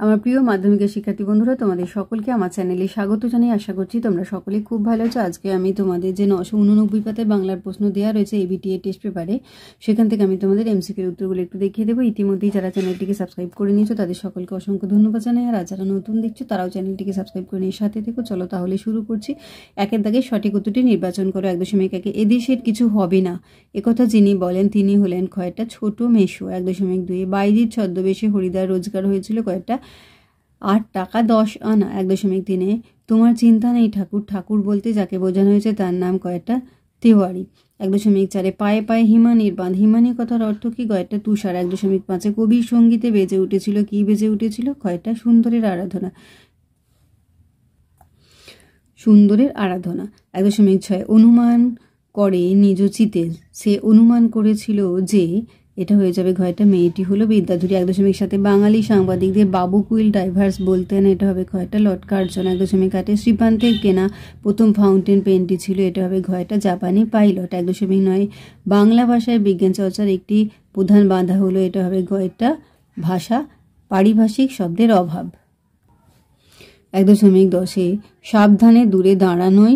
আমার প্রিয় মাধ্যমিকের শিক্ষার্থী বন্ধুরা, তোমাদের সকলকে আমার চ্যানেলে স্বাগত জানিয়ে আশা করছি তোমরা সকলে খুব ভালো আছো। আজকে আমি তোমাদের যে 989 পাতায় বাংলার প্রশ্ন দেওয়া রয়েছে এবিটিএ টেস্ট পেপারে, সেখান থেকে আমি তোমাদের এমসিকিউর উত্তরগুলো একটু দেখিয়ে দেবো। ইতিমধ্যেই যারা চ্যানেলটিকে সাবস্ক্রাইব করে নিয়েছো তাদের সকলকে অসংখ্য ধন্যবাদ জানাই, আর যারা নতুন দেখছো তারাও চ্যানেলটিকে সাবস্ক্রাইব করে নিয়ে সাথে থেকো। চলো তাহলে শুরু করছি। একের দাগে সঠিক উত্তরটি নির্বাচন করো। 1.1 এদেশের কিছু হবে না একথা যিনি বলেন তিনি হলেন কয়টা ছোট মেশো। 1.2 বাইজির ছদ্মবেশে হরিদার রোজগার হয়েছিল কয়টা 8 টাকা 10 আনা। 1.3 তোমার চিন্তা নেই ঠাকুর, ঠাকুর বলতে যাকে বোঝানো হয়েছে তার নাম কয়টা তেওয়ারি। 1.4 পায়ে পায়ে হিমানির বাঁধ, হিমানি কথার অর্থ কি কয়টা তুষার। 1.5 কবির সঙ্গীতে বেজে উঠেছিল কি বেজে উঠেছিল কয়টা সুন্দরের আরাধনা, সুন্দরের আরাধনা। 1.6 অনুমান করে নিজ চিতে, সে অনুমান করেছিল যে, এটা হয়ে যাবে কয়টা মেয়েটি হলো বিদ্যাধরী। 1.7 বাঙালি সাংবাদিকদের বাবু কুইল ডাইভার্স বলতেন, এটা হবে কয়টা লর্ড কার্জন। 1.8 শ্রীপান্তের কেনা প্রথম ফাউন্টেন পেনটি ছিল, এটা হবে কয়টা জাপানি পাইলট। 1.9 বাংলা ভাষায় বিজ্ঞান চর্চার একটি প্রধান বাধা হলো, এটা হবে কয়টা ভাষা পারিভাষিক শব্দের অভাব। 1.10 সাবধানে দূরে দাঁড়ানোই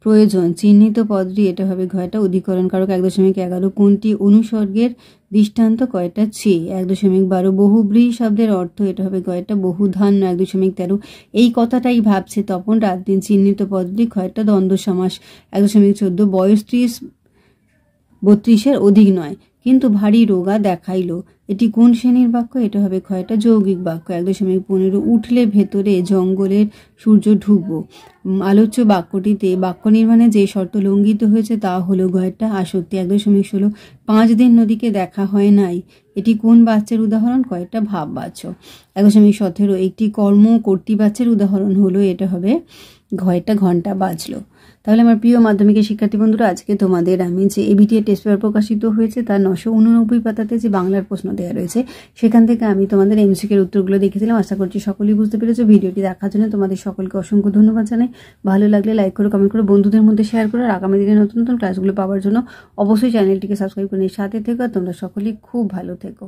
প্রয়োজন, চিহ্নিত পদটি, এটা হবে কয়টা অধিকরণ কারক। 1.11 কোনটি অনুসর্গের দৃষ্টান্ত কয়টা ছে। 1.12 বহুব্রীহি শব্দের অর্থ, এটা হবে কয়টা বহুধান্য। 1.13 এই কথাটাই ভাবছে তপন রাত দিন, চিহ্নিত পদটি কয়টা দ্বন্দ্ব সমাস। 1.14 বয়স 30-32 অধিক নয় কিন্তু ভারী রোগা দেখাইল, এটি কোন শ্রেণীর বাক্য, এটা হবে কয়টা যৌগিক বাক্য। 1.15 উঠলে ভেতরে জঙ্গলের সূর্য ঢুকবো। আলোচ্য বাক্যটিতে বাক্য নির্মাণে যে শর্ত লঙ্ঘিত হয়েছে তা হলো কয়টা আসক্তি। 1.16 5 দিন নদীকে দেখা হয় নাই, এটি কোন বাচ্চার উদাহরণ কয়টা ভাববাচ্য। 1.17 একটি কর্ম কর্তৃবাচ্যের উদাহরণ হলো, এটা হবে কয়টা ঘন্টা বাজলো। তাহলে আমার প্রিয় মাধ্যমিকের শিক্ষার্থী বন্ধুরা, আজকে তোমাদের আমি যে এবিটিএ টেস্ট পেপার প্রকাশিত হয়েছে তার 989 পাতাতে যে বাংলার প্রশ্ন দেওয়া রয়েছে সেখান থেকে আমি তোমাদের এমসিকিউর উত্তরগুলো দেখেছিলাম। আশা করছি সকলেই বুঝতে পেরেছো। ভিডিওটি দেখার জন্য তোমাদের সকলকে অসংখ্য ধন্যবাদ জানাই। ভালো লাগলে লাইক করো, কমেন্ট করো, বন্ধুদের মধ্যে শেয়ার করো। আর আগামী দিনে নতুন নতুন ক্লাসগুলো পাওয়ার জন্য অবশ্যই চ্যানেলটিকে সাবস্ক্রাইব করে নিয়ে সাথে থেকো। আর তোমরা সকলেই খুব ভালো থেকো।